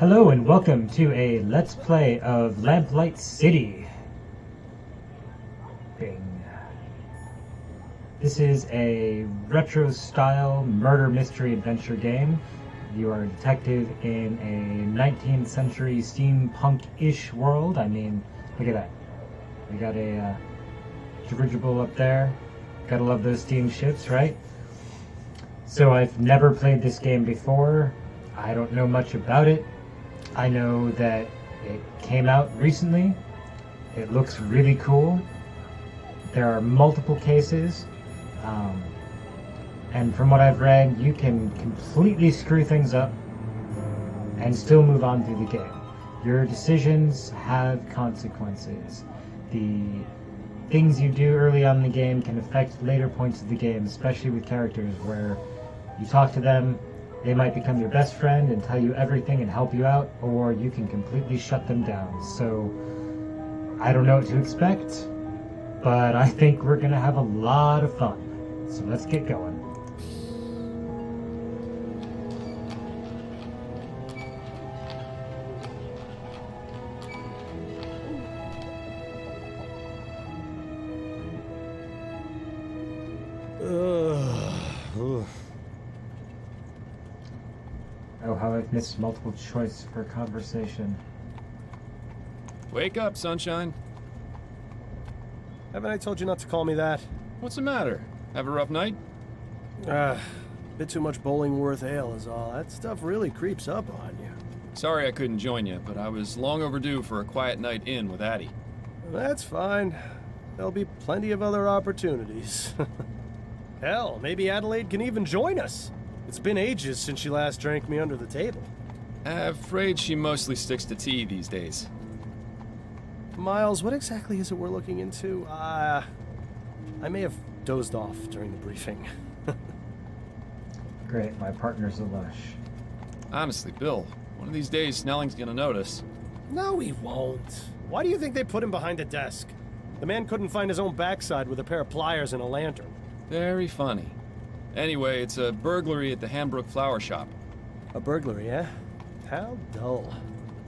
Hello and welcome to a Let's Play of Lamplight City. Bing. This is a retro-style murder mystery adventure game. You are a detective in a 19th century steampunk-ish world. I mean, look at that. We got a dirigible up there. Gotta love those steam ships, right? So I've never played this game before. I don't know much about it. I know that it came out recently. It looks really cool. There are multiple cases. And from what I've read, you can completely screw things up and still move on through the game. Your decisions have consequences. The things you do early on in the game can affect later points of the game, especially with characters where you talk to them, they might become your best friend and tell you everything and help you out, or you can completely shut them down. So, I don't know what to expect, but I think we're gonna have a lot of fun. So let's get going. Oh, how I've missed multiple choice for conversation. Wake up, sunshine. Haven't I told you not to call me that? What's the matter? Have a rough night? Bit too much Bollingworth ale is all. That stuff really creeps up on you. Sorry I couldn't join you, but I was long overdue for a quiet night in with Addie. That's fine. There'll be plenty of other opportunities. Hell, maybe Adelaide can even join us. It's been ages since she last drank me under the table. Afraid she mostly sticks to tea these days. Miles, what exactly is it we're looking into? I may have dozed off during the briefing. Great, my partner's a lush. Honestly, Bill, one of these days Snelling's gonna notice. No, he won't. Why do you think they put him behind a desk? The man couldn't find his own backside with a pair of pliers and a lantern. Very funny. Anyway, it's a burglary at the Hambrook Flower Shop. A burglary, eh? How dull.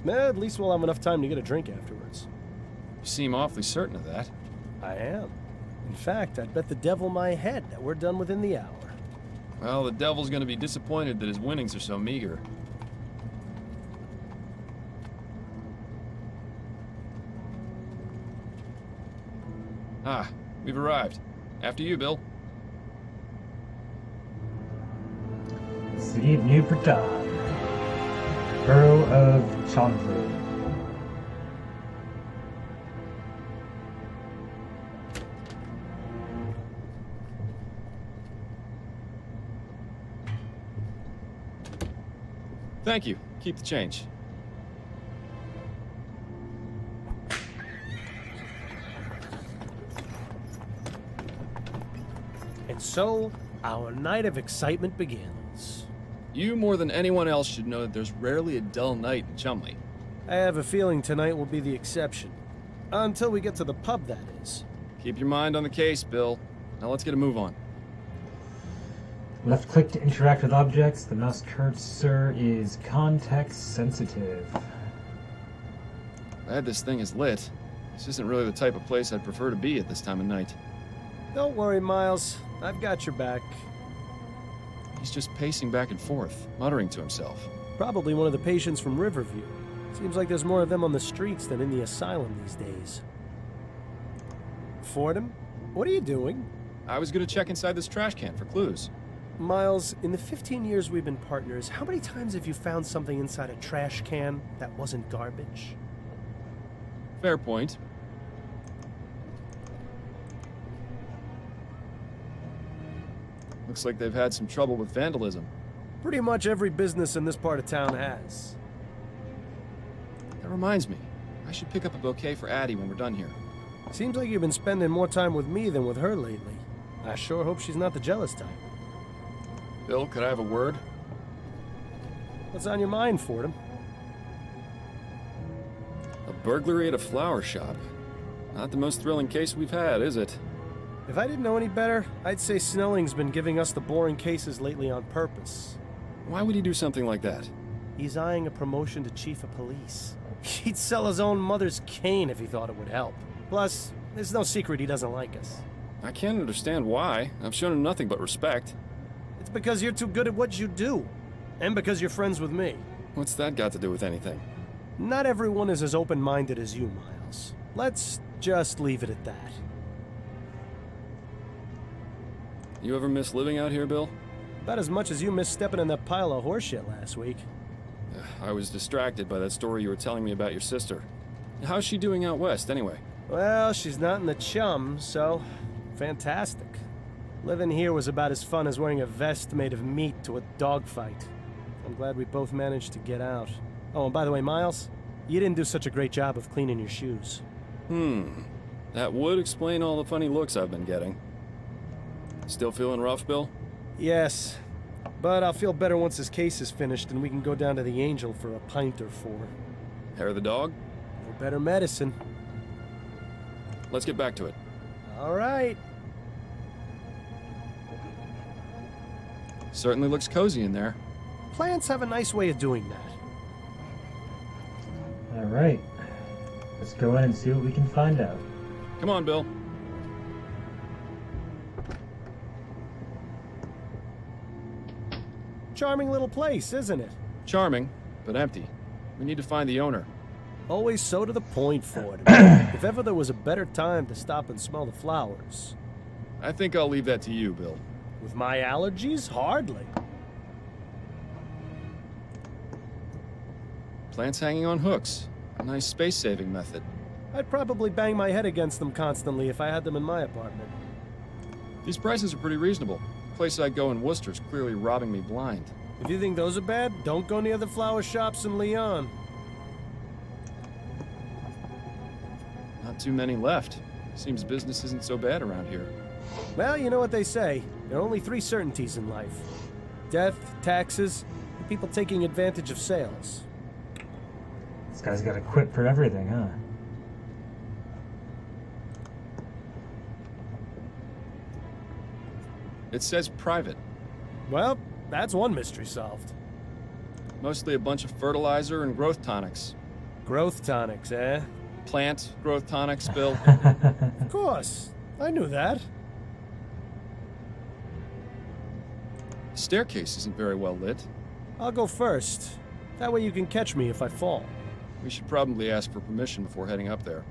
At least we'll have enough time to get a drink afterwards. You seem awfully certain of that. I am. In fact, I'd bet the devil my head that we're done within the hour. Well, the devil's gonna be disappointed that his winnings are so meager. Ah, we've arrived. After you, Bill. City of New Bretagne. Borough of Chonford. Thank you. Keep the change. And so, our night of excitement begins. You, more than anyone else, should know that there's rarely a dull night in Chumley. I have a feeling tonight will be the exception. Until we get to the pub, that is. Keep your mind on the case, Bill. Now let's get a move on. Left click to interact with objects. The mouse cursor is context sensitive. Glad this thing is lit. This isn't really the type of place I'd prefer to be at this time of night. Don't worry, Miles. I've got your back. He's just pacing back and forth, muttering to himself. Probably one of the patients from Riverview. Seems like there's more of them on the streets than in the asylum these days. Fordham? What are you doing? I was gonna check inside this trash can for clues. Miles, in the 15 years we've been partners, how many times have you found something inside a trash can that wasn't garbage? Fair point. Looks like they've had some trouble with vandalism. Pretty much every business in this part of town has. That reminds me. I should pick up a bouquet for Addie when we're done here. Seems like you've been spending more time with me than with her lately. I sure hope she's not the jealous type. Bill, could I have a word? What's on your mind, Fordham? A burglary at a flower shop. Not the most thrilling case we've had, is it? If I didn't know any better, I'd say Snelling's been giving us the boring cases lately on purpose. Why would he do something like that? He's eyeing a promotion to chief of police. He'd sell his own mother's cane if he thought it would help. Plus, there's no secret he doesn't like us. I can't understand why. I've shown him nothing but respect. It's because you're too good at what you do. And because you're friends with me. What's that got to do with anything? Not everyone is as open-minded as you, Miles. Let's just leave it at that. You ever miss living out here, Bill? About as much as you missed stepping in that pile of horseshit last week. I was distracted by that story you were telling me about your sister. How's she doing out west, anyway? Well, she's not in the chum, so fantastic. Living here was about as fun as wearing a vest made of meat to a dogfight. I'm glad we both managed to get out. Oh, and by the way, Miles, you didn't do such a great job of cleaning your shoes. That would explain all the funny looks I've been getting. Still feeling rough, Bill? Yes, but I'll feel better once this case is finished and we can go down to the Angel for a pint or four. Hair of the dog? No better medicine. Let's get back to it. All right. Certainly looks cozy in there. Plants have a nice way of doing that. All right. Let's go in and see what we can find out. Come on, Bill. Charming little place, isn't it? Charming, but empty. We need to find the owner. Always so to the point, Fordham. If ever there was a better time to stop and smell the flowers. I think I'll leave that to you, Bill. With my allergies? Hardly. Plants hanging on hooks. A nice space-saving method. I'd probably bang my head against them constantly if I had them in my apartment. These prices are pretty reasonable. The place I go in Worcester's clearly robbing me blind. If you think those are bad, don't go near the flower shops in Lyon. Not too many left. Seems business isn't so bad around here. Well, you know what they say. There are only three certainties in life. Death, taxes, and people taking advantage of sales. This guy's got a quip for everything, huh? It says private. Well, that's one mystery solved. Mostly a bunch of fertilizer and growth tonics. Growth tonics, eh? Plant growth tonics, Bill. Of course. I knew that. The staircase isn't very well lit. I'll go first. That way you can catch me if I fall. We should probably ask for permission before heading up there.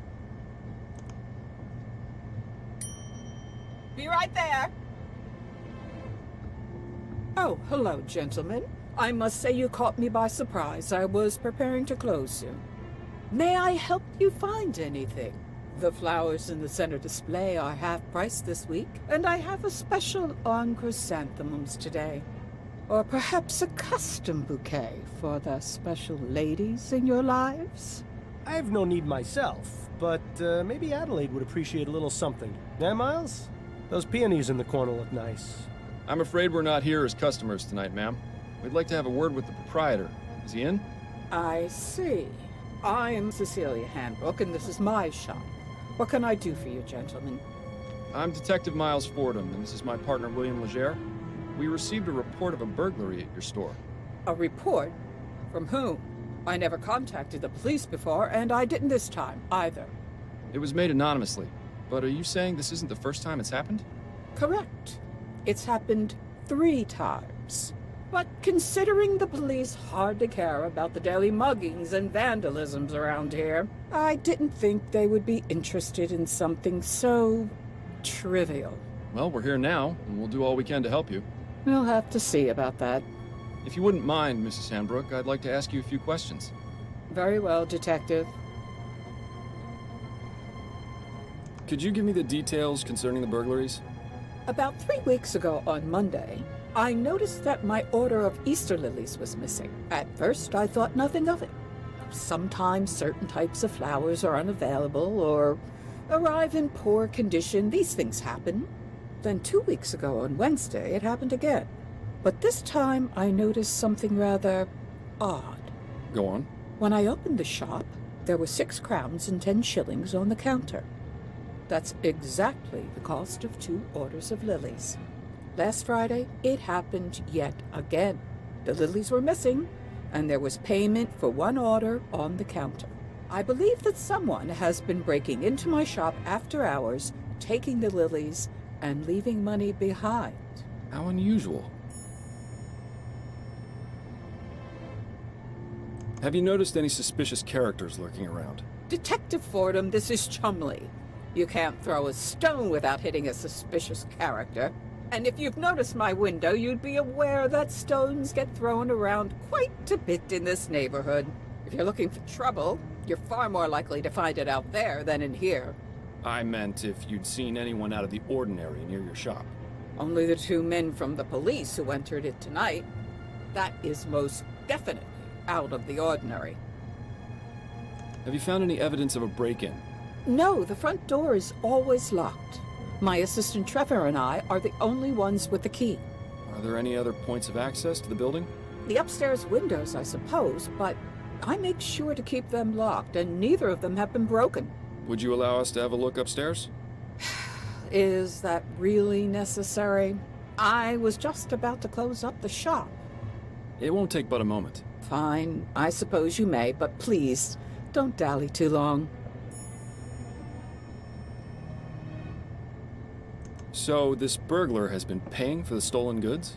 Be right there. Oh, hello, gentlemen. I must say you caught me by surprise. I was preparing to close soon. May I help you find anything? The flowers in the center display are half-priced this week, and I have a special on chrysanthemums today. Or perhaps a custom bouquet for the special ladies in your lives? I have no need myself, but maybe Adelaide would appreciate a little something. Eh, Miles? Those peonies in the corner look nice. I'm afraid we're not here as customers tonight, ma'am. We'd like to have a word with the proprietor. Is he in? I see. I'm Cecilia Handbook, and this is my shop. What can I do for you, gentlemen? I'm Detective Miles Fordham, and this is my partner, William Legere. We received a report of a burglary at your store. A report? From whom? I never contacted the police before, and I didn't this time, either. It was made anonymously, but are you saying this isn't the first time it's happened? Correct. It's happened 3 times. But considering the police hardly care about the daily muggings and vandalisms around here, I didn't think they would be interested in something so trivial. Well, we're here now, and we'll do all we can to help you. We'll have to see about that. If you wouldn't mind, Mrs. Handbrook, I'd like to ask you a few questions. Very well, Detective. Could you give me the details concerning the burglaries? About 3 weeks ago on Monday, I noticed that my order of Easter lilies was missing. At first, I thought nothing of it. Sometimes certain types of flowers are unavailable or arrive in poor condition. These things happen. Then 2 weeks ago on Wednesday, it happened again. But this time, I noticed something rather odd. Go on. When I opened the shop, there were 6 crowns and 10 shillings on the counter. That's exactly the cost of 2 orders of lilies. Last Friday, it happened yet again. The lilies were missing, and there was payment for one order on the counter. I believe that someone has been breaking into my shop after hours, taking the lilies, and leaving money behind. How unusual. Have you noticed any suspicious characters lurking around? Detective Fordham, this is Chumley. You can't throw a stone without hitting a suspicious character. And if you've noticed my window, you'd be aware that stones get thrown around quite a bit in this neighborhood. If you're looking for trouble, you're far more likely to find it out there than in here. I meant if you'd seen anyone out of the ordinary near your shop. Only the two men from the police who entered it tonight. That is most definitely out of the ordinary. Have you found any evidence of a break-in? No, the front door is always locked. My assistant Trevor and I are the only ones with the key. Are there any other points of access to the building? The upstairs windows, I suppose, but I make sure to keep them locked, and neither of them have been broken. Would you allow us to have a look upstairs? Is that really necessary? I was just about to close up the shop. It won't take but a moment. Fine, I suppose you may, but please, don't dally too long. So, this burglar has been paying for the stolen goods?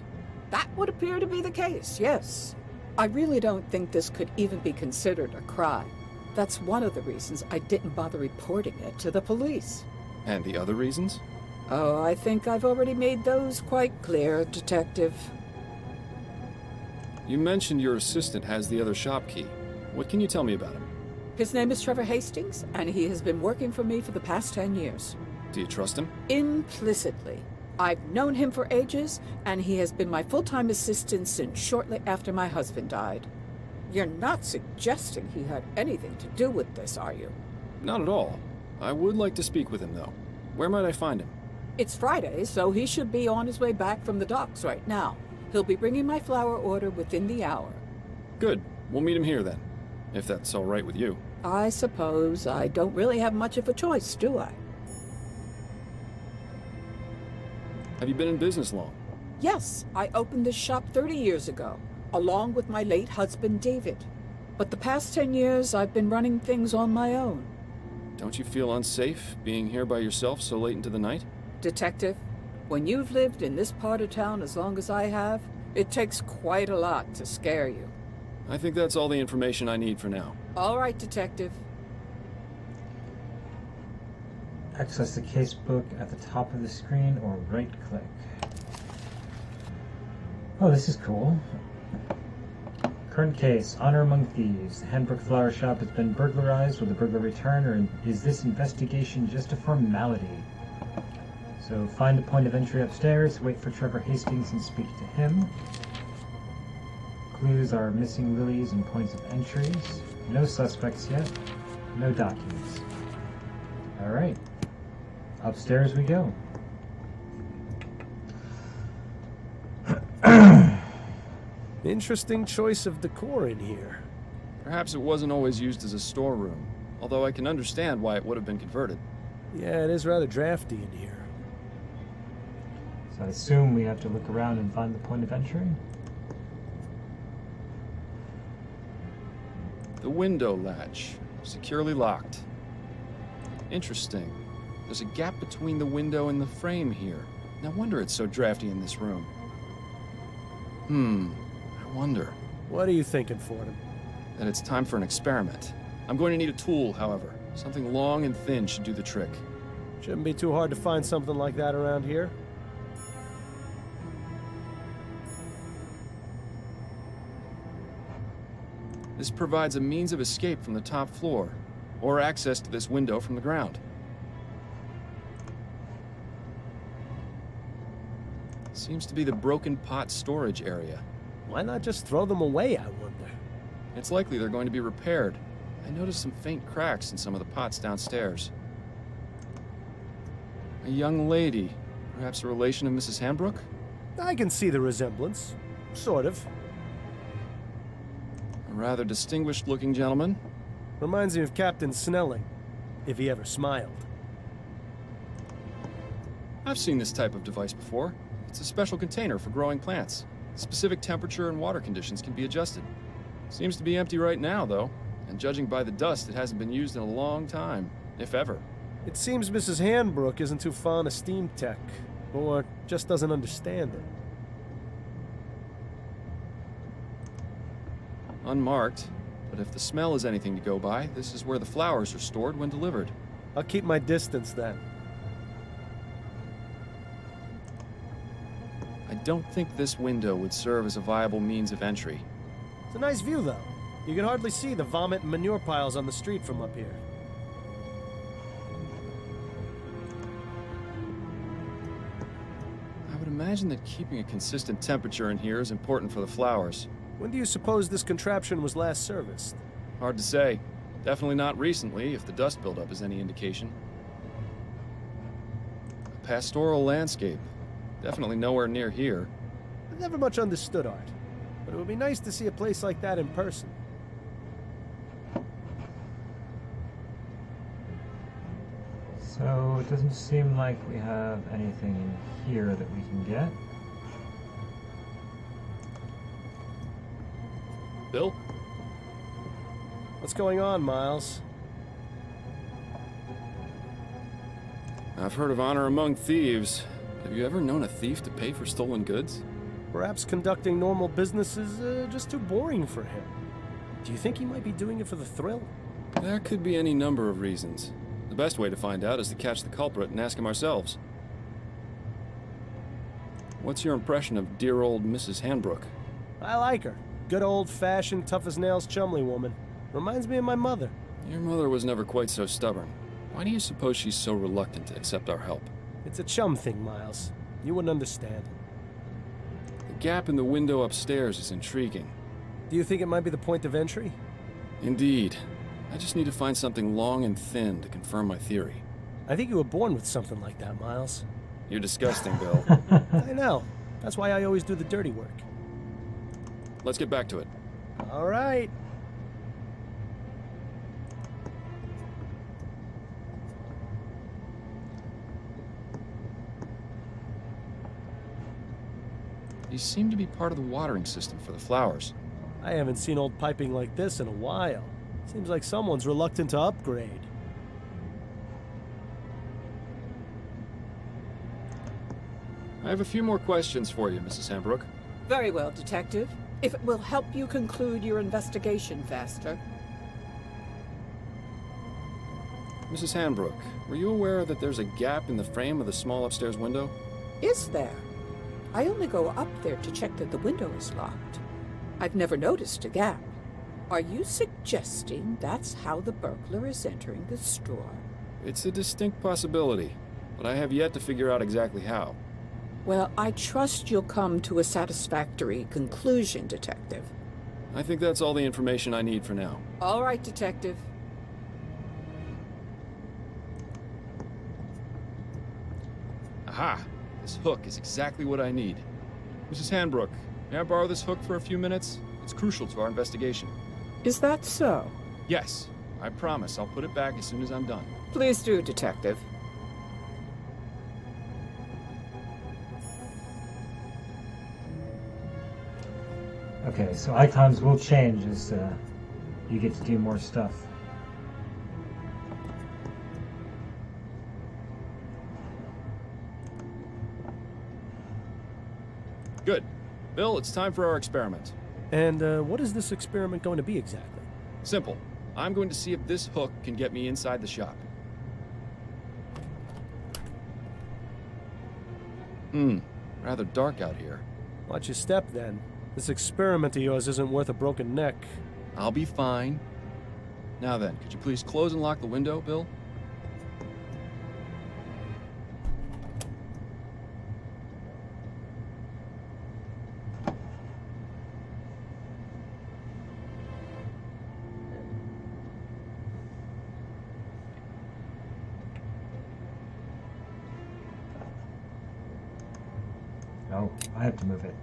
That would appear to be the case, yes. I really don't think this could even be considered a crime. That's one of the reasons I didn't bother reporting it to the police. And the other reasons? Oh, I think I've already made those quite clear, Detective. You mentioned your assistant has the other shop key. What can you tell me about him? His name is Trevor Hastings, and he has been working for me for the past 10 years. Do you trust him? Implicitly. I've known him for ages, and he has been my full-time assistant since shortly after my husband died. You're not suggesting he had anything to do with this, are you? Not at all. I would like to speak with him, though. Where might I find him? It's Friday, so he should be on his way back from the docks right now. He'll be bringing my flower order within the hour. Good. We'll meet him here, then. If that's all right with you. I suppose I don't really have much of a choice, do I? Have you been in business long? Yes, I opened this shop 30 years ago, along with my late husband, David. But the past 10 years, I've been running things on my own. Don't you feel unsafe being here by yourself so late into the night? Detective, when you've lived in this part of town as long as I have, it takes quite a lot to scare you. I think that's all the information I need for now. All right, Detective. Access the casebook at the top of the screen or right-click. Oh, this is cool. Current case, Honor Among Thieves. The Handbrook Flower Shop has been burglarized. Will the burglar return, or is this investigation just a formality? So find a point of entry upstairs, wait for Trevor Hastings and speak to him. Clues are missing lilies and points of entries. No suspects yet. No documents. Alright. Upstairs we go. Interesting choice of decor in here. Perhaps it wasn't always used as a storeroom, although I can understand why it would have been converted. Yeah, it is rather drafty in here. So I assume we have to look around and find the point of entry? The window latch, securely locked. Interesting. There's a gap between the window and the frame here. No wonder it's so drafty in this room. I wonder. What are you thinking, Fordham? That it's time for an experiment. I'm going to need a tool, however. Something long and thin should do the trick. Shouldn't be too hard to find something like that around here. This provides a means of escape from the top floor, or access to this window from the ground. Seems to be the broken pot storage area. Why not just throw them away, I wonder? It's likely they're going to be repaired. I noticed some faint cracks in some of the pots downstairs. A young lady, perhaps a relation of Mrs. Handbrook? I can see the resemblance. Sort of. A rather distinguished-looking gentleman. Reminds me of Captain Snelling, if he ever smiled. I've seen this type of device before. It's a special container for growing plants. Specific temperature and water conditions can be adjusted. Seems to be empty right now, though. And judging by the dust, it hasn't been used in a long time, if ever. It seems Mrs. Handbrook isn't too fond of steam tech, or just doesn't understand it. Unmarked, but if the smell is anything to go by, this is where the flowers are stored when delivered. I'll keep my distance then. I don't think this window would serve as a viable means of entry. It's a nice view, though. You can hardly see the vomit and manure piles on the street from up here. I would imagine that keeping a consistent temperature in here is important for the flowers. When do you suppose this contraption was last serviced? Hard to say. Definitely not recently, if the dust buildup is any indication. A pastoral landscape. Definitely nowhere near here. I've never much understood art, but it would be nice to see a place like that in person. So it doesn't seem like we have anything in here that we can get. Bill? What's going on, Miles? I've heard of honor among thieves. Have you ever known a thief to pay for stolen goods? Perhaps conducting normal business is just too boring for him. Do you think he might be doing it for the thrill? There could be any number of reasons. The best way to find out is to catch the culprit and ask him ourselves. What's your impression of dear old Mrs. Handbrook? I like her. Good old-fashioned, tough-as-nails Chumley woman. Reminds me of my mother. Your mother was never quite so stubborn. Why do you suppose she's so reluctant to accept our help? It's a chum thing, Miles. You wouldn't understand. The gap in the window upstairs is intriguing. Do you think it might be the point of entry? Indeed. I just need to find something long and thin to confirm my theory. I think you were born with something like that, Miles. You're disgusting, Bill. I know. That's why I always do the dirty work. Let's get back to it. All right. These seem to be part of the watering system for the flowers. I haven't seen old piping like this in a while. Seems like someone's reluctant to upgrade. I have a few more questions for you, Mrs. Handbrook. Very well, Detective. If it will help you conclude your investigation faster. Mrs. Handbrook, were you aware that there's a gap in the frame of the small upstairs window? Is there? I only go up there to check that the window is locked. I've never noticed a gap. Are you suggesting that's how the burglar is entering the store? It's a distinct possibility, but I have yet to figure out exactly how. Well, I trust you'll come to a satisfactory conclusion, Detective. I think that's all the information I need for now. All right, Detective. Aha! This hook is exactly what I need. Mrs. Handbrook, may I borrow this hook for a few minutes? It's crucial to our investigation. Is that so? Yes, I promise I'll put it back as soon as I'm done. Please do, Detective. Okay, so icons will change as you get to do more stuff. Good. Bill, it's time for our experiment. And what is this experiment going to be exactly? Simple. I'm going to see if this hook can get me inside the shop. Rather dark out here. Watch your step, then. This experiment of yours isn't worth a broken neck. I'll be fine. Now then, could you please close and lock the window, Bill? No, I have to move it.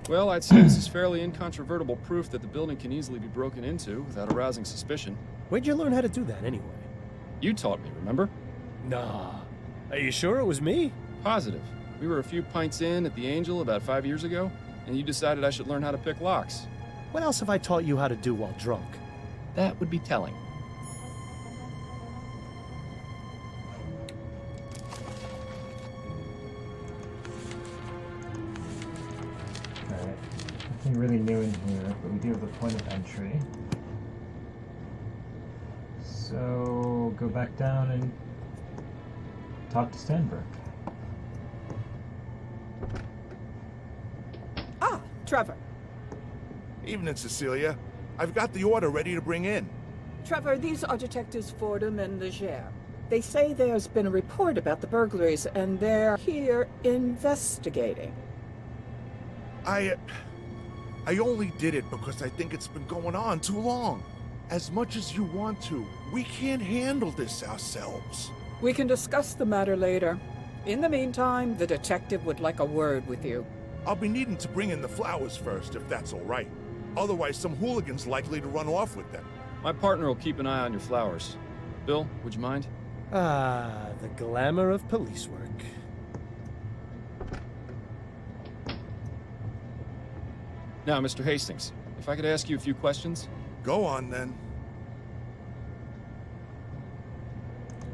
Well, I'd say this is fairly incontrovertible proof that the building can easily be broken into without arousing suspicion. Where'd you learn how to do that, anyway? You taught me, remember? Nah. Are you sure it was me? Positive. We were a few pints in at the Angel about 5 years ago, and you decided I should learn how to pick locks. What else have I taught you how to do while drunk? That would be telling. Alright. Nothing really new in here, but we do have the point of entry. So, go back down and talk to Stanbrook. Ah, Trevor. Evening, Cecilia. I've got the order ready to bring in. Trevor, these are Detectives Fordham and Leger. They say there's been a report about the burglaries, and they're here investigating. I only did it because I think it's been going on too long. As much as you want to, we can't handle this ourselves. We can discuss the matter later. In the meantime, the detective would like a word with you. I'll be needing to bring in the flowers first, if that's all right. Otherwise, some hooligan's likely to run off with them. My partner will keep an eye on your flowers. Bill, would you mind? Ah, the glamour of police work. Now, Mr. Hastings, if I could ask you a few questions. Go on, then.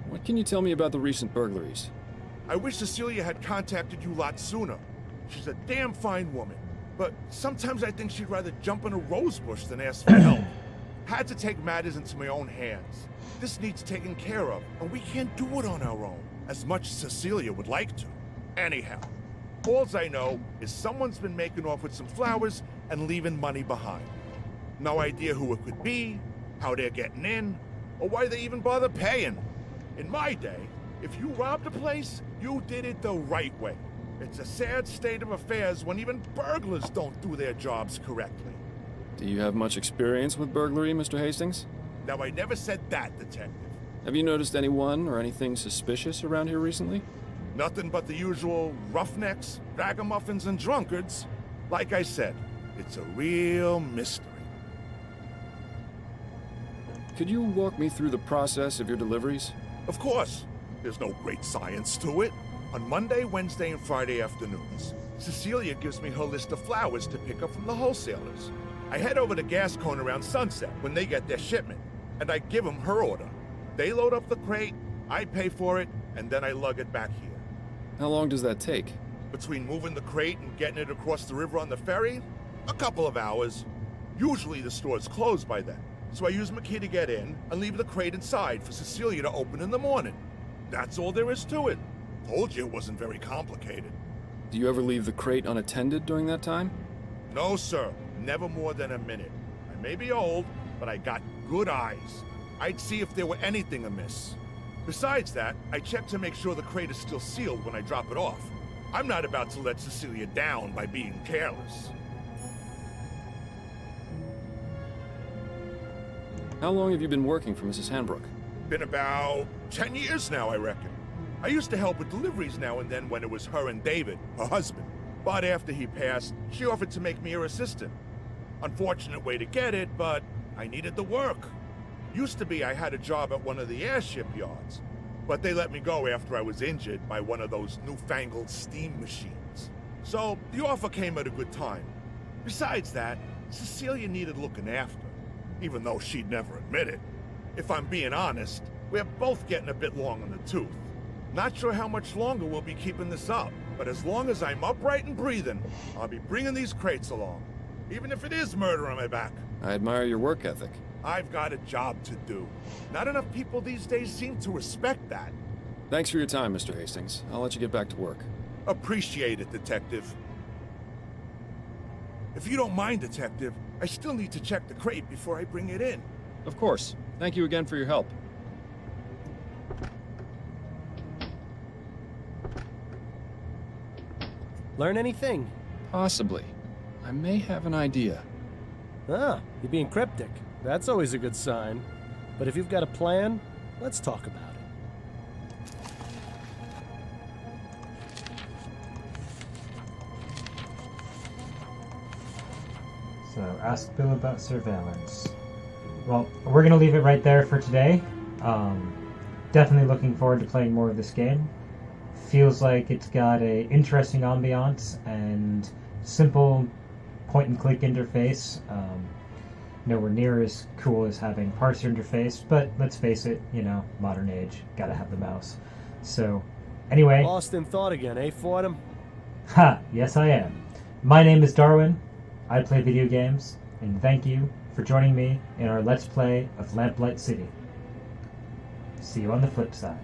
What can you tell me about the recent burglaries? I wish Cecilia had contacted you a lot sooner. She's a damn fine woman. But sometimes I think she'd rather jump in a rose bush than ask for help. Had to take matters into my own hands. This needs taken care of, and we can't do it on our own, as much as Cecilia would like to. Anyhow, alls I know is someone's been making off with some flowers and leaving money behind. No idea who it could be, how they're getting in, or why they even bother paying. In my day, if you robbed a place, you did it the right way. It's a sad state of affairs when even burglars don't do their jobs correctly. Do you have much experience with burglary, Mr. Hastings? Now, I never said that, Detective. Have you noticed anyone or anything suspicious around here recently? Nothing but the usual roughnecks, ragamuffins, and drunkards. Like I said, it's a real mystery. Could you walk me through the process of your deliveries? Of course, there's no great science to it. On Monday, Wednesday, and Friday afternoons, Cecilia gives me her list of flowers to pick up from the wholesalers. I head over to Gascon around sunset when they get their shipment, and I give them her order. They load up the crate, I pay for it, and then I lug it back here. How long does that take? Between moving the crate and getting it across the river on the ferry, a couple of hours. Usually the store's closed by then, so I use my key to get in and leave the crate inside for Cecilia to open in the morning. That's all there is to it. Told you it wasn't very complicated. Do you ever leave the crate unattended during that time? No, sir. Never more than a minute. I may be old, but I got good eyes. I'd see if there were anything amiss. Besides that, I check to make sure the crate is still sealed when I drop it off. I'm not about to let Cecilia down by being careless. How long have you been working for Mrs. Hanbrook? Been about 10 years now, I reckon. I used to help with deliveries now and then when it was her and David, her husband. But after he passed, she offered to make me her assistant. Unfortunate way to get it, but I needed the work. Used to be I had a job at one of the airship yards, but they let me go after I was injured by one of those newfangled steam machines. So the offer came at a good time. Besides that, Cecilia needed looking after, even though she'd never admit it. If I'm being honest, we're both getting a bit long in the tooth. Not sure how much longer we'll be keeping this up, but as long as I'm upright and breathing, I'll be bringing these crates along. Even if it is murder on my back. I admire your work ethic. I've got a job to do. Not enough people these days seem to respect that. Thanks for your time, Mr. Hastings. I'll let you get back to work. Appreciate it, Detective. If you don't mind, Detective, I still need to check the crate before I bring it in. Of course. Thank you again for your help. Learn anything? Possibly. I may have an idea. Ah, you're being cryptic. That's always a good sign. But if you've got a plan, let's talk about it. So, ask Bill about surveillance. Well, we're going to leave it right there for today. Definitely looking forward to playing more of this game. Feels like it's got a interesting ambiance and simple point-and-click interface. Nowhere near as cool as having parser interface, but let's face it, you know, modern age, gotta have the mouse. So, anyway... Lost in thought again, eh, Fordham? Ha! Yes, I am. My name is Darwin. I play video games, and thank you for joining me in our Let's Play of Lamplight City. See you on the flip side.